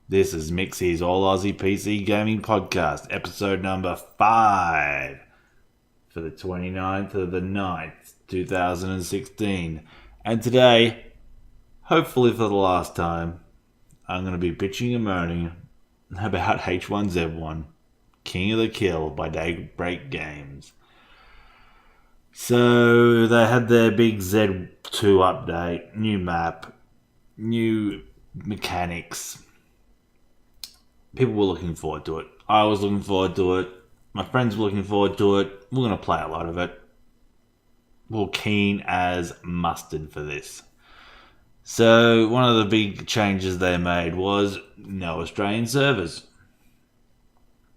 This is Micksy's All Aussie PC Gaming Podcast, episode number 5 for the 29th of the 9th, 2016. And today, hopefully for the last time, I'm going to be bitching and moaning about H1Z1, King of the Kill by Daybreak Games. So, they had their big Z2 update, new map, new mechanics. People were looking forward to it. I was looking forward to it. My friends were looking forward to it. We're going to play a lot of it. We're keen as mustard for this. So, one of the big changes they made was no Australian servers.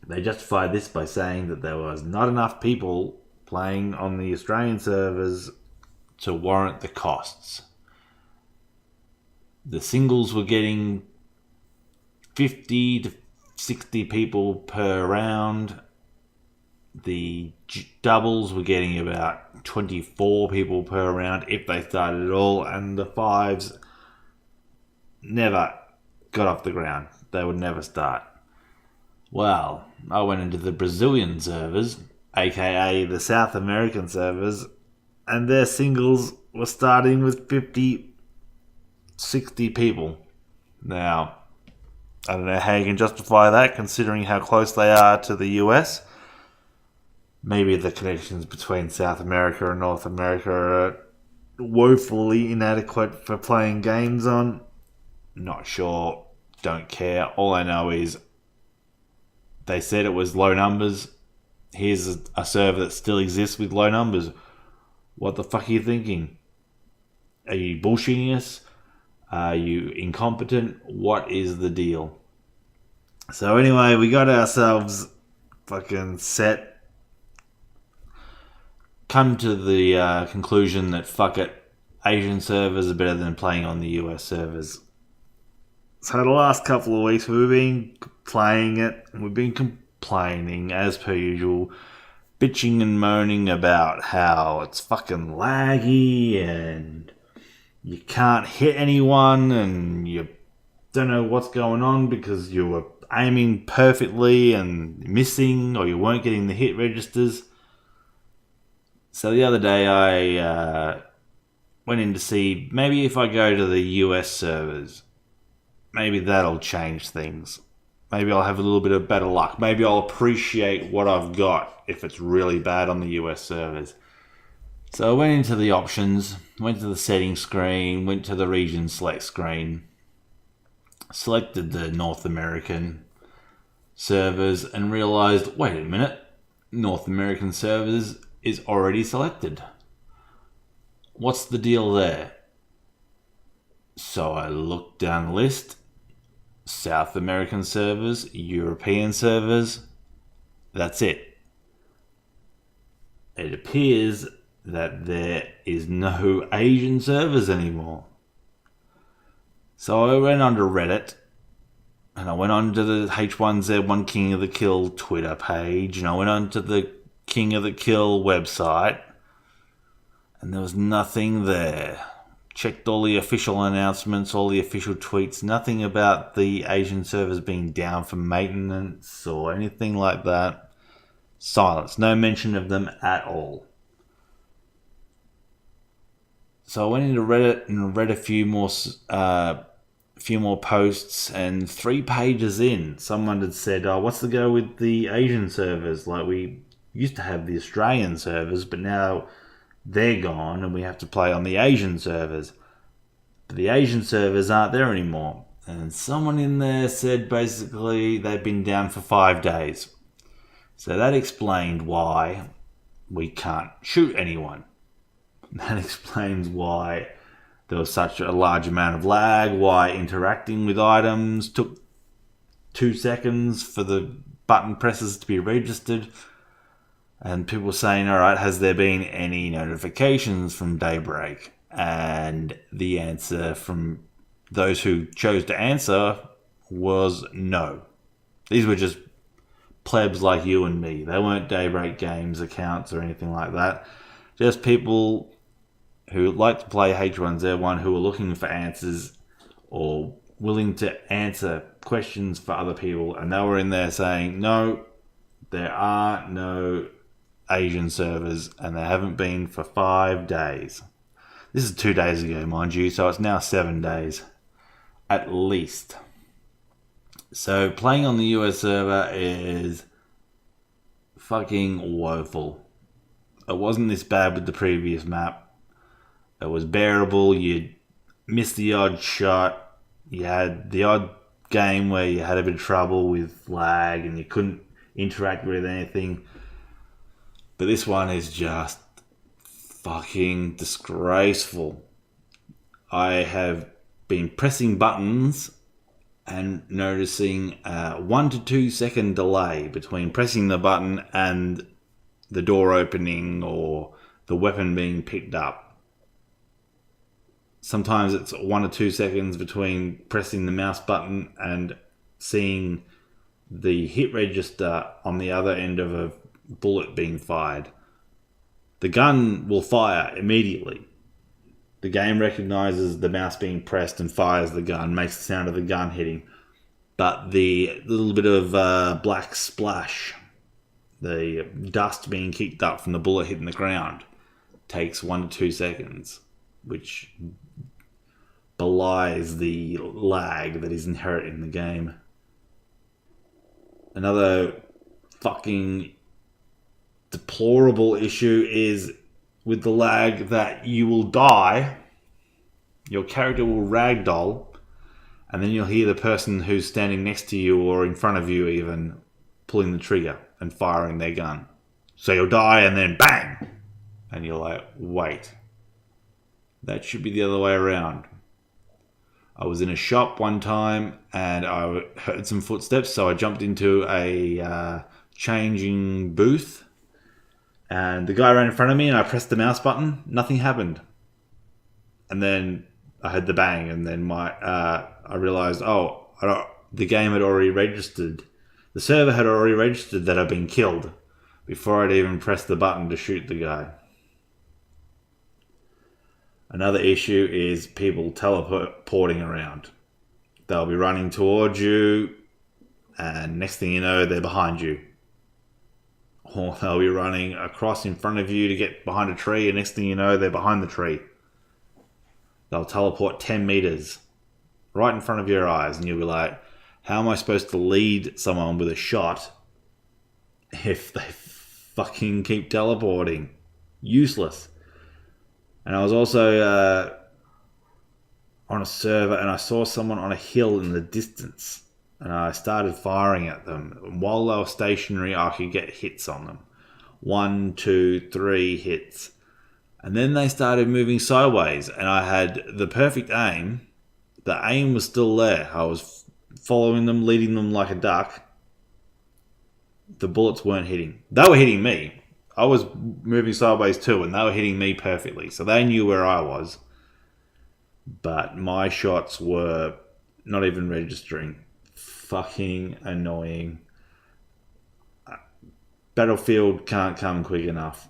They justified this by saying that there was not enough people playing on the Australian servers to warrant the costs. The singles were getting 50 to 60 people per round. The doubles were getting about 24 people per round if they started at all, and the fives never got off the ground. They would never start. Well, I went into the Brazilian servers, aka the South American servers, and their singles were starting with 50, 60 people. Now, I don't know how you can justify that considering how close they are to the US. Maybe the connections between South America and North America are woefully inadequate for playing games on. Not sure. Don't care. All I know is they said it was low numbers. Here's a server that still exists with low numbers. What the fuck are you thinking? Are you bullshitting us? Are you incompetent? What is the deal? So anyway, we got ourselves fucking set. Come to the conclusion that fuck it, Asian servers are better than playing on the US servers. So the last couple of weeks we've been playing it, and we've been complaining as per usual, bitching and moaning about how it's fucking laggy and you can't hit anyone and you don't know what's going on because you were aiming perfectly and missing, or you weren't getting the hit registers. So the other day I went in to see maybe if I go to the US servers, maybe that'll change things. Maybe I'll have a little bit of better luck. Maybe I'll appreciate what I've got if it's really bad on the US servers. So I went into the options, went to the settings screen, went to the region select screen, selected the North American servers and realized, wait a minute, North American servers is already selected. What's the deal there? So I looked down the list. South American servers, European servers, that's it. It appears that there is no Asian servers anymore. So I went onto Reddit, and I went onto the H1Z1 King of the Kill Twitter page, and I went onto the King of the Kill website, and there was nothing there. Checked all the official announcements, all the official tweets, nothing about the Asian servers being down for maintenance or anything like that. Silence, no mention of them at all. So I went into Reddit and read a few more posts, and 3 pages in, someone had said, "Oh, what's the go with the Asian servers? Like, we used to have the Australian servers, but now they're gone and we have to play on the Asian servers. But the Asian servers aren't there anymore." And someone in there said basically they've been down for 5 days. So that explained why we can't shoot anyone. That explains why there was such a large amount of lag, why interacting with items took 2 seconds for the button presses to be registered. And people were saying, alright, has there been any notifications from Daybreak? And the answer from those who chose to answer was no. These were just plebs like you and me. They weren't Daybreak Games accounts or anything like that. Just people who like to play H1Z1 who are looking for answers or willing to answer questions for other people, and they were in there saying, no, there are no Asian servers, and there haven't been for 5 days. This is 2 days ago, mind you, so it's now 7 days at least. So playing on the US server is fucking woeful. It wasn't this bad with the previous map. It was bearable. You missed the odd shot. You had the odd game where you had a bit of trouble with lag and you couldn't interact with anything. But this one is just fucking disgraceful. I have been pressing buttons and noticing a 1 to 2 second delay between pressing the button and the door opening or the weapon being picked up. Sometimes it's 1 or 2 seconds between pressing the mouse button and seeing the hit register on the other end of a bullet being fired. The gun will fire immediately. The game recognizes the mouse being pressed and fires the gun, makes the sound of the gun hitting. But the little bit of black splash, the dust being kicked up from the bullet hitting the ground, takes 1 to 2 seconds, which belies the lag that is inherent in the game. Another fucking deplorable issue is with the lag that you will die, your character will ragdoll, and then you'll hear the person who's standing next to you or in front of you even pulling the trigger and firing their gun. So you'll die and then bang! And you're like, wait. That should be the other way around. I was in a shop one time and I heard some footsteps, so I jumped into a changing booth. And the guy ran in front of me and I pressed the mouse button. Nothing happened. And then I heard the bang and then I realized, the game had already registered. The server had already registered that I'd been killed before I'd even pressed the button to shoot the guy. Another issue is people teleporting around. They'll be running towards you and next thing you know, they're behind you. Or they'll be running across in front of you to get behind a tree and next thing you know, they're behind the tree. They'll teleport 10 meters right in front of your eyes and you'll be like, how am I supposed to lead someone with a shot if they fucking keep teleporting? Useless. And I was also on a server and I saw someone on a hill in the distance and I started firing at them. And while they were stationary, I could get hits on them. 1, 2, 3 hits. And then they started moving sideways and I had the perfect aim. The aim was still there. I was following them, leading them like a duck. The bullets weren't hitting. They were hitting me. I was moving sideways too and they were hitting me perfectly. So they knew where I was. But my shots were not even registering. Fucking annoying. Battlefield can't come quick enough.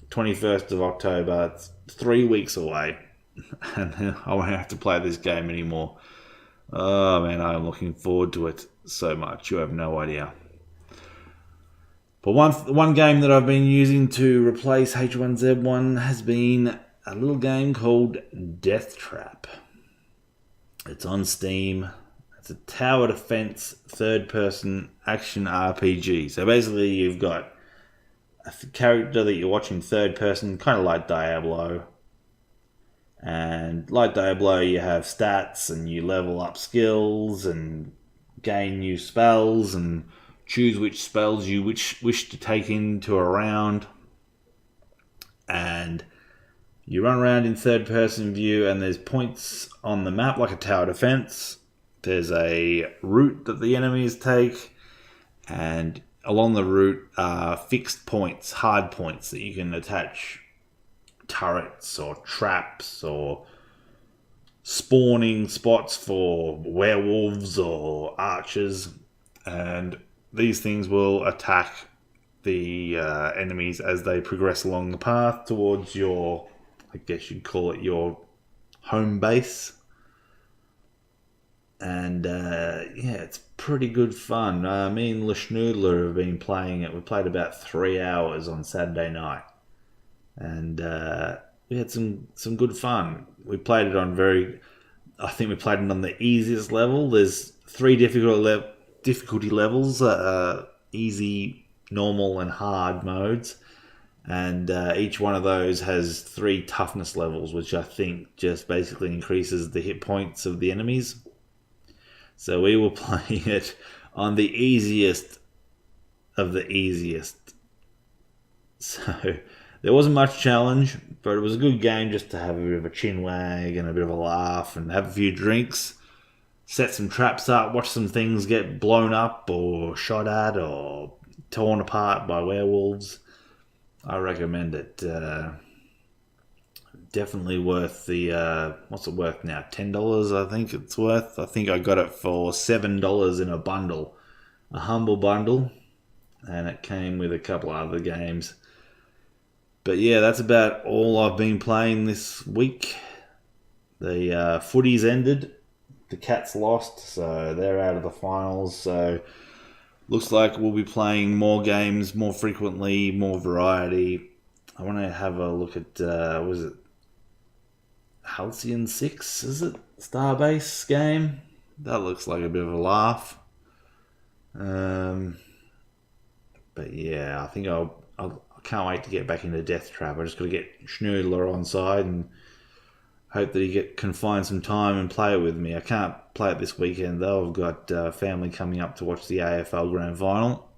21st of October, it's 3 weeks away. And then I won't have to play this game anymore. Oh man, I'm looking forward to it so much. You have no idea. But one game that I've been using to replace H1Z1 has been a little game called Deathtrap. It's on Steam. It's a tower defense third-person action RPG. So basically you've got a character that you're watching third-person, kind of like Diablo. And like Diablo, you have stats and you level up skills and gain new spells and choose which spells you wish to take into a round. And you run around in third-person view and there's points on the map like a tower defense. There's a route that the enemies take and along the route are fixed points, hard points that you can attach turrets or traps or spawning spots for werewolves or archers, and these things will attack the enemies as they progress along the path towards your, I guess you'd call it your home base. And yeah, it's pretty good fun. Me and Lashnoodler have been playing it. We played about 3 hours on Saturday night, and we had some good fun. We played it on I think we played it on the easiest level. There's 3 difficulty levels: easy, normal, and hard modes. And each one of those has 3 toughness levels, which I think just basically increases the hit points of the enemies. So we were playing it on the easiest of the easiest. So there wasn't much challenge, but it was a good game just to have a bit of a chin wag and a bit of a laugh and have a few drinks, set some traps up, watch some things get blown up or shot at or torn apart by werewolves. I recommend it. Definitely worth the, what's it worth now? $10, I think it's worth. I think I got it for $7 in a bundle. A humble bundle. And it came with a couple of other games. But yeah, that's about all I've been playing this week. The footy's ended. The Cats lost, so they're out of the finals. So looks like we'll be playing more games more frequently, more variety. I want to have a look at, was it Halcyon 6, is it? Starbase game? That looks like a bit of a laugh. But yeah, I think I can't wait to get back into Deathtrap. I just got to get Schnoodler on side and hope that he can find some time and play it with me. I can't play it this weekend though. I've got family coming up to watch the AFL Grand Final.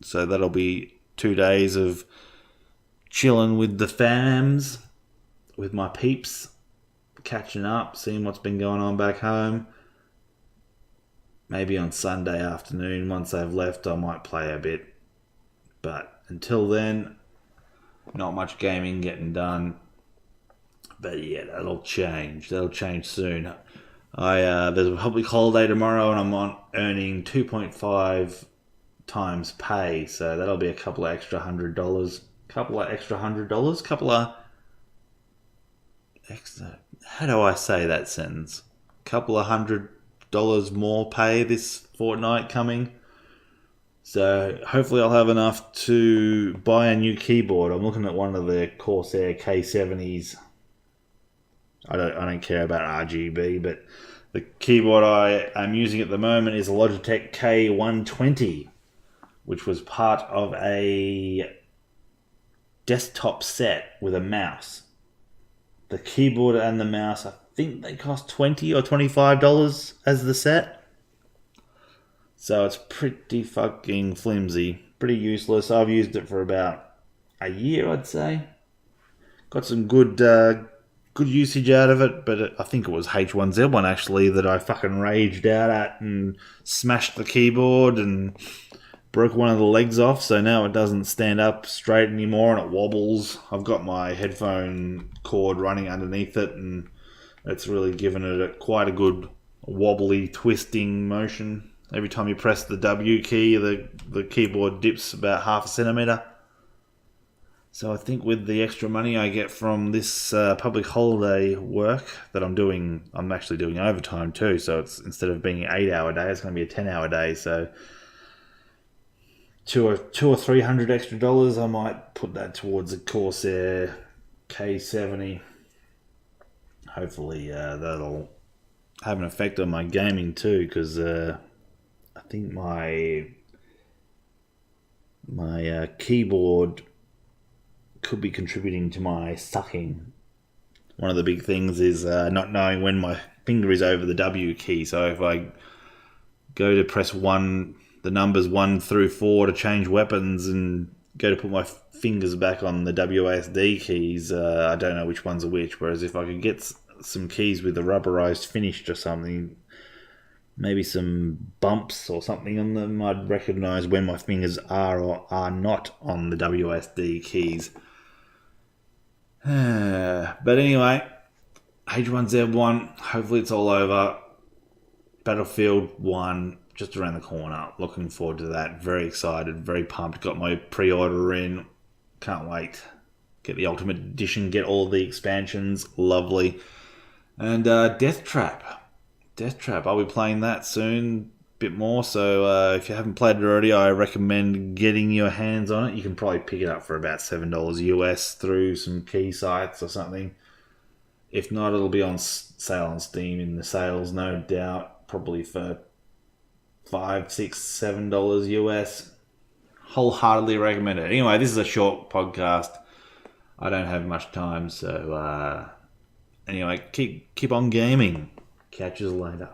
So that'll be 2 days of chilling with the fams, with my peeps, catching up, seeing what's been going on back home. Maybe on Sunday afternoon, once they've left, I might play a bit. But until then, not much gaming getting done. But yeah, that'll change. That'll change soon. There's a public holiday tomorrow, and I'm earning 2.5 times pay, so that'll be a couple of extra $100. How do I say that sentence? Couple of $100 more pay this fortnight coming. So hopefully I'll have enough to buy a new keyboard. I'm looking at one of the Corsair K70s. I don't care about RGB, but the keyboard I am using at the moment is a Logitech K120, which was part of a desktop set with a mouse. The keyboard and the mouse, I think they cost $20 or $25 as the set. So it's pretty fucking flimsy, pretty useless. I've used it for about a year, I'd say. Got some good usage out of it, but I think it was H1Z1 actually that I fucking raged out at and smashed the keyboard and broke one of the legs off, so now it doesn't stand up straight anymore and it wobbles. I've got my headphone cord running underneath it and it's really given it quite a good wobbly twisting motion. Every time you press the W key, the keyboard dips about half a centimetre. So I think with the extra money I get from this public holiday work that I'm actually doing overtime too. So it's instead of being an 8-hour day, it's going to be a 10-hour day. So $200 or $300 extra, I might put that towards a Corsair K70. Hopefully that'll have an effect on my gaming too, because I think my keyboard could be contributing to my sucking. One of the big things is not knowing when my finger is over the W key. So if I go to press the numbers 1 through 4 to change weapons and go to put my fingers back on the WASD keys, I don't know which ones are which. Whereas if I could get some keys with a rubberised finish or something, maybe some bumps or something on them, I'd recognise when my fingers are or are not on the WASD keys. But anyway, H1Z1, hopefully it's all over. Battlefield 1, just around the corner. Looking forward to that. Very excited, very pumped. Got my pre-order in. Can't wait. Get the Ultimate Edition, get all the expansions. Lovely. And Deathtrap. Deathtrap. I'll be playing that soon, a bit more. So if you haven't played it already, I recommend getting your hands on it. You can probably pick it up for about $7 US through some key sites or something. If not, it'll be on sale on Steam in the sales, no doubt. Probably for $5, $6, $7 US. Wholeheartedly recommend it. Anyway, this is a short podcast. I don't have much time, so anyway, keep on gaming. Catch you later.